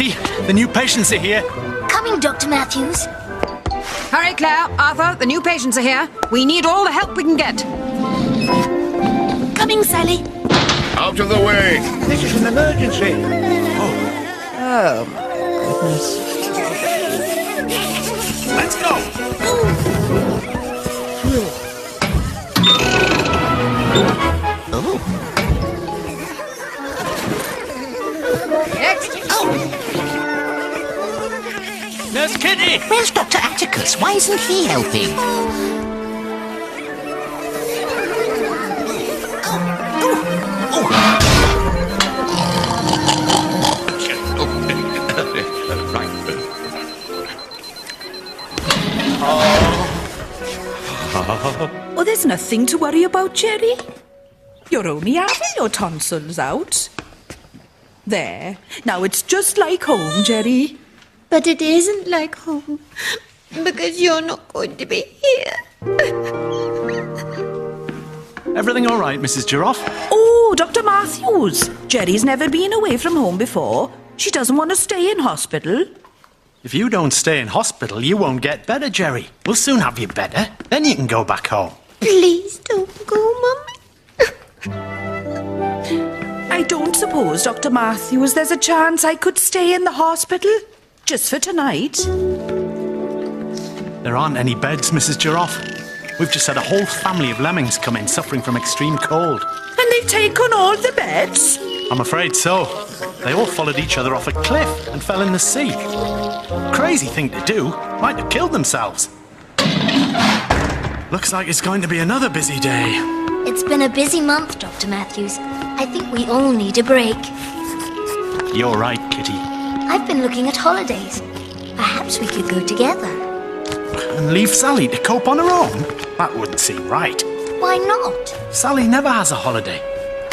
Kitty. The new patients are here. Coming, Dr. Matthews. Hurry, Claire, Arthur, the new patients are here. We need all the help we can get. Coming, Sally. Out of the way! This is an emergency. Oh, goodness. Let's go. Next. Nurse Kitty! Where's Dr. Atticus? Why isn't he helping? Oh, there's nothing to worry about, Jerry. You're only having your tonsils out. There. Now it's just like home, Jerry. But it isn't like home, because you're not going to be here. Everything all right, Mrs. Giraffe? Oh, Dr. Matthews. Jerry's never been away from home before. She doesn't want to stay in hospital. If you don't stay in hospital, you won't get better, Jerry. We'll soon have you better. Then you can go back home. Please don't go, Mummy. I don't suppose, Dr. Matthews, there's a chance I could stay in the hospital just for tonight. There aren't any beds, Mrs. Giraffe. We've just had a whole family of lemmings come in suffering from extreme cold. And they've taken all the beds. I'm afraid so. They all followed each other off a cliff and fell in the sea. Crazy thing to do. Might have killed themselves. Looks like it's going to be another busy day. It's been a busy month, Dr. Matthews. I think we all need a break. You're right, Kitty. I've been looking at holidays. Perhaps we could go together. And leave Sally to cope on her own? That wouldn't seem right. Why not? Sally never has a holiday.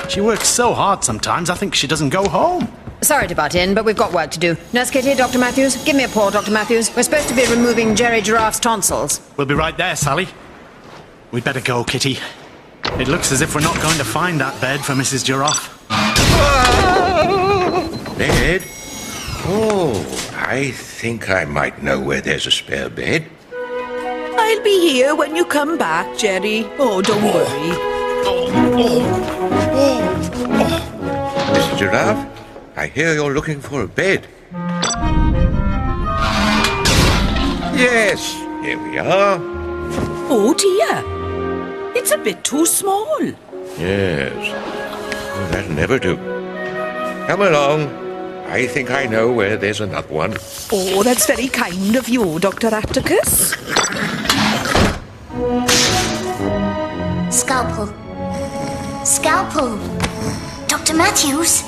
She works so hard sometimes, I think she doesn't go home. Sorry to butt in, but we've got work to do. Nurse Kitty, Dr. Matthews, give me a paw, Dr. Matthews. We're supposed to be removing Jerry Giraffe's tonsils. We'll be right there, Sally. We'd better go, Kitty. It looks as if we're not going to find that bed for Mrs. Giraffe. Bed? Oh, I think I might know where there's a spare bed. I'll be here when you come back, Jerry. Oh, don't worry. Mrs. Giraffe, I hear you're looking for a bed. Yes, here we are. Oh, dear. It's a bit too small. Yes. Oh, that'll never do. Come along. I think I know where there's another one. Oh, that's very kind of you, Dr. Atticus. Scalpel. Scalpel. Dr. Matthews.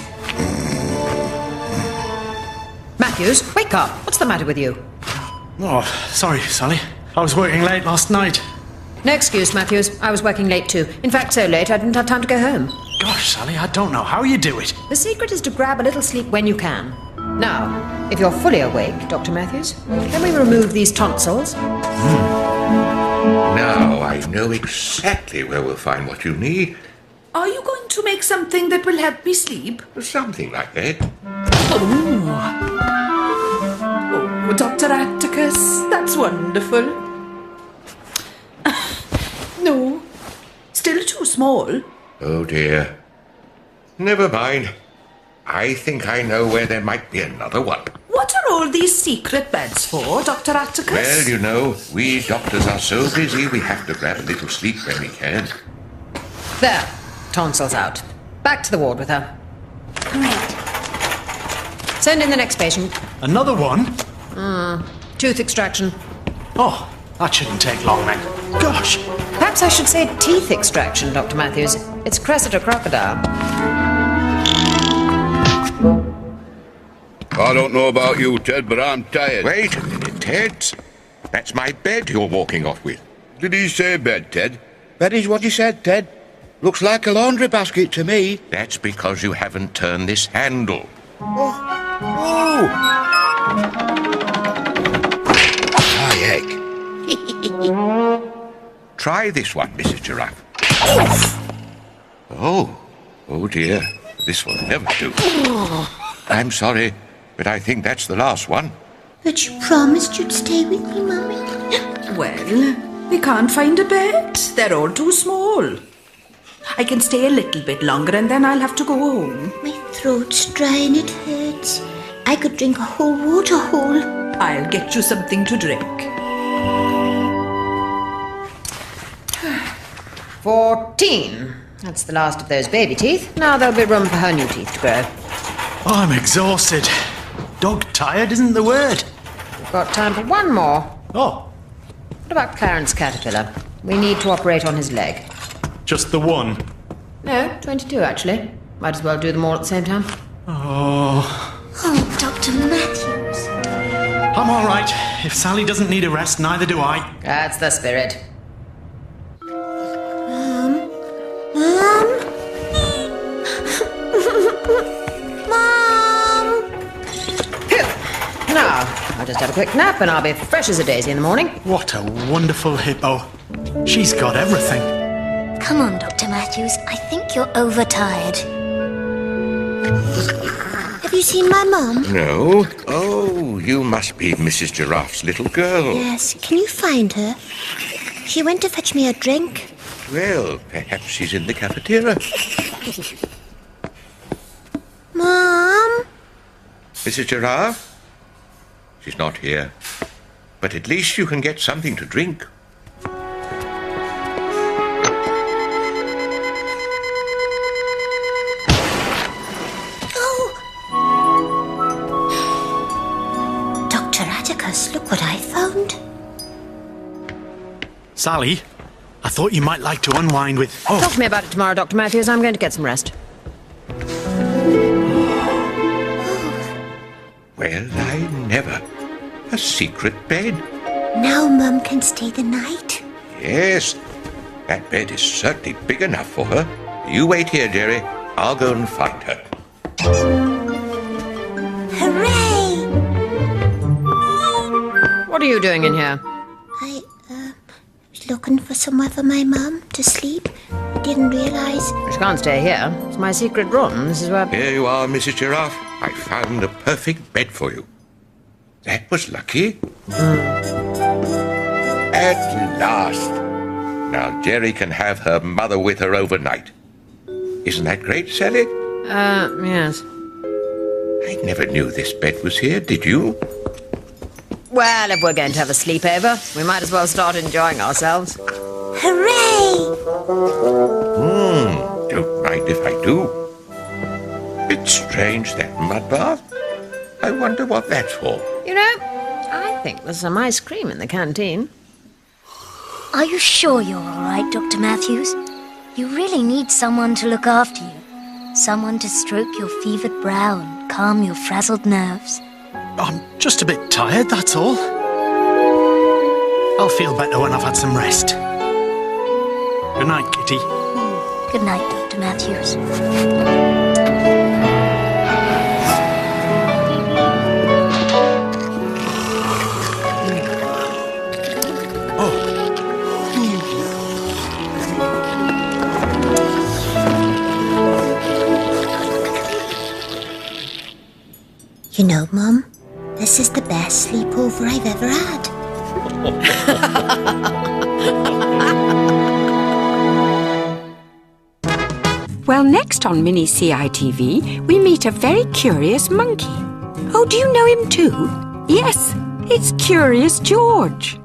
Matthews, wake up. What's the matter with you? Oh, sorry, Sally. I was working late last night. No excuse, Matthews. I was working late too. In fact, so late I didn't have time to go home. Gosh, Sally, I don't know how you do it. The secret is to grab a little sleep when you can. Now, if you're fully awake, Dr. Matthews, can we remove these tonsils? Now I know exactly where we'll find what you need. Are you going to make something that will help me sleep? Something like that. Oh, Dr. Atticus, that's wonderful. No, still too small. Oh dear. Never mind. I think I know where there might be another one. What are all these secret beds for, Dr. Atticus? Well, you know, we doctors are so busy we have to grab a little sleep when we can. There. Tonsils out. Back to the ward with her. Great. Send in the next patient. Another one? Tooth extraction. Oh, that shouldn't take long then. Gosh. Perhaps I should say teeth extraction, Dr. Matthews. It's Cressida crocodile. I don't know about you, Ted, but I'm tired. Wait a minute, Ted. That's my bed you're walking off with. Did he say bed, Ted? That is what he said, Ted. Looks like a laundry basket to me. That's because you haven't turned this handle. Oh! My egg. Try this one, Mrs. Giraffe. Oh dear. This will never do. I'm sorry, but I think that's the last one. But you promised you'd stay with me, Mummy. Well, we can't find a bed. They're all too small. I can stay a little bit longer and then I'll have to go home. My throat's dry and it hurts. I could drink a whole water hole. I'll get you something to drink. 14. That's the last of those baby teeth. Now there'll be room for her new teeth to grow. Oh, I'm exhausted. Dog-tired isn't the word. We've got time for one more. Oh, What about Clarence Caterpillar? We need to operate on his leg. just the one. No, 22 actually. Might as well do them all at the same time. Oh, Oh, Dr. Matthews. I'm all right. If Sally doesn't need a rest, neither do I. That's the spirit. Mum? Phew. Now, I'll just have a quick nap and I'll be fresh as a daisy in the morning. What a wonderful hippo. She's got everything. Come on, Dr. Matthews. I think you're overtired. Have you seen my mum? No? Oh, you must be Mrs. Giraffe's little girl. Yes. Can you find her? She went to fetch me a drink. Well, perhaps she's in the cafeteria. Mum? Mrs. Giraffe? She's not here. But at least you can get something to drink. Oh! Dr. Atticus, look what I found. Sally, I thought you might like to unwind with... Oh, Talk to me about it tomorrow, Dr. Matthews. I'm going to get some rest. Well, I never. A secret bed? Now Mum can stay the night. Yes. That bed is certainly big enough for her. You wait here, Jerry. I'll go and find her. Hooray! What are you doing in here? I was looking for somewhere for my mum to sleep. Didn't realise. She can't stay here. It's my secret room. This is where... Here you are, Mrs. Giraffe. I found a perfect bed for you. That was lucky. At last. Now Jerry can have her mother with her overnight. Isn't that great, Sally? Yes. I never knew this bed was here, did you? Well, if we're going to have a sleepover, we might as well start enjoying ourselves. Hooray! Don't mind if I do. It's strange, that mud bath. I wonder what that's for. You know, I think there's some ice cream in the canteen. Are you sure you're all right, Dr. Matthews? You really need someone to look after you. Someone to stroke your fevered brow and calm your frazzled nerves. I'm just a bit tired, that's all. I'll feel better when I've had some rest. Good night, Kitty. Good night, Dr. Matthews. You know, Mum, this is the best sleepover I've ever had. Well, next on Mini CITV, we meet a very curious monkey. Oh, do you know him too? Yes, it's Curious George.